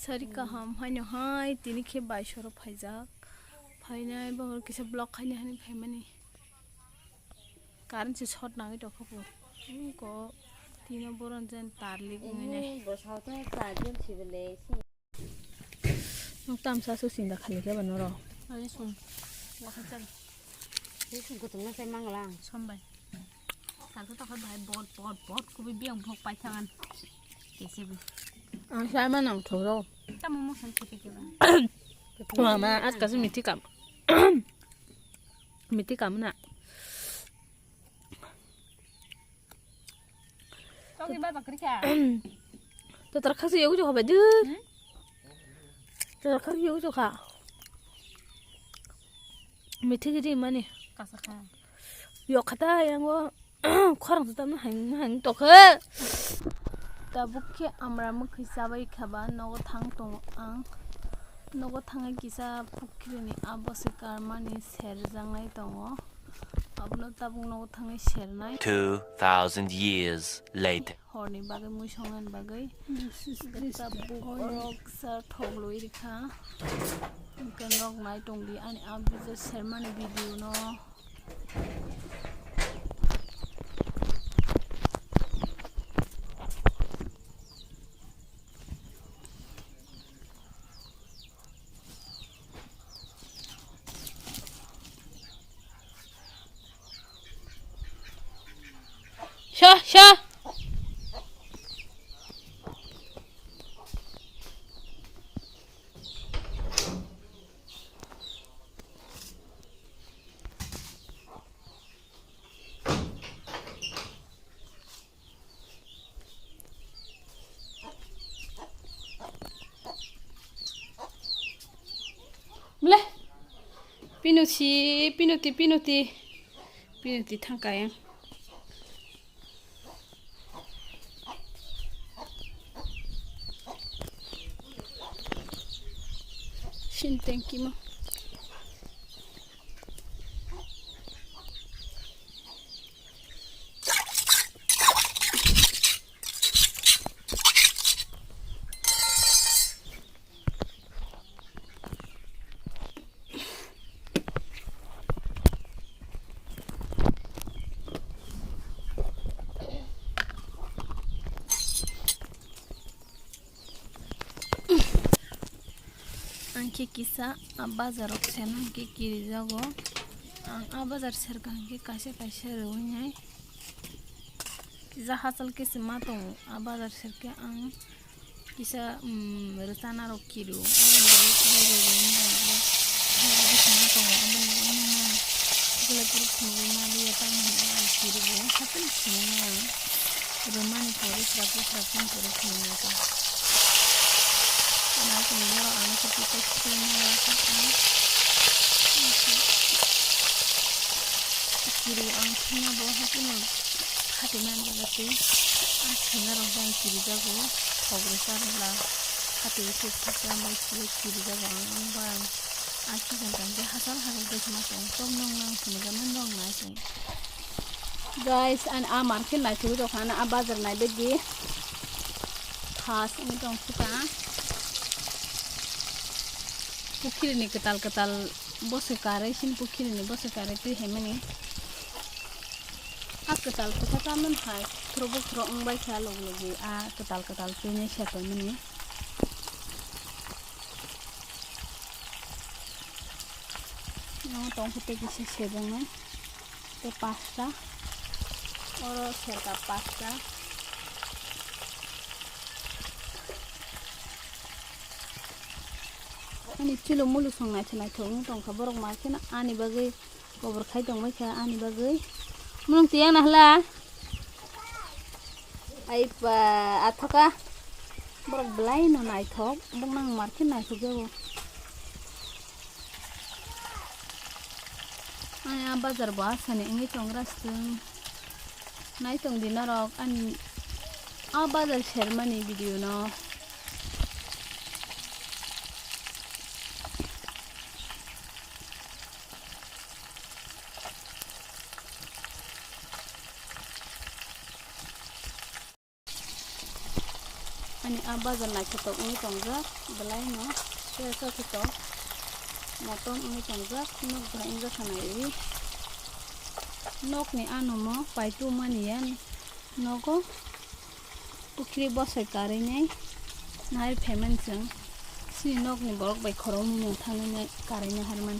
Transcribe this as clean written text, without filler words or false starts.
Sarika ham haino hai tini ke bai shoro phaijak phainai bangor kisa block khaini hani phaimani karan se shot nangai tokhapo ko tino boron jan tarli ngai bosauta tarjun sibele tam sa su singda khali ke banoro ani sum wakhan sum ko tumna sai manglang sombai satu tak bai bot ko bi biang phok pai thangan kese bi sai ma nam thoro tam mo san ke ke ba mama as ka su miti kam na Tao ba bakri ka. To terkasi yo jo ba du. Terkasi yo jo ka. Miti gidi mani. Kasaka. Yo kata yang go khorang tu tam hang to khe. Ta bukke amra mu khisa bai khaba nogo thang tong ang. Nogo thang kisa pukrini abose karmani ser jangai tongo. 2,000 years later. Horni bagai mushongan bagai. Borok sar thogloi rikha. Kanok nai tongdi ani abisa sermani video no. Sha. Mle. Pinuti thangkayang. Shin thank you ma. Angke kisah bazar oksena angke kiri jago ang bazar serka angke kasih rewanya kisah hasil kisah matong bazar serka ang kisah retana rok kiri Aku mengira anak ketika kiri angkanya bawah hati mana berarti akhirnya orang kiri jago progresar lah hati itu sampai kiri jago orang akhirnya kan dia hasil dia cuma tong nong semoga mendong nasi guys an market lah tu kan bazar naik begi khas ini dong suka Pukir ni ketal bose kare sin pukir ni bose kare tu hemani ketal tu kata men hai terobok terong bai kalo lagi ketal tu ni siapa meni tong putih kisi sedang te pasta oro serta pasta ani chilo mulu song na chana thong tong khaborok ma chana ani bagai gobor khai dong mai kha ani bagai mulung tiang nahla ai pa athoka borok blai no nai thok bong nang market nai thok jago aya bazar ba sane ngi tong rastung nai tong dinarok ani bazar shermani video no ani bazar naikhatok uni tongjak belai no soya sakitok motom uni tongjak nok bra ingjak hanai nok ni anomo paitu maniyan nogo pukri bosai karinai nai payment jeng sini nok ni borok bai khorong mung thangnai karinai harman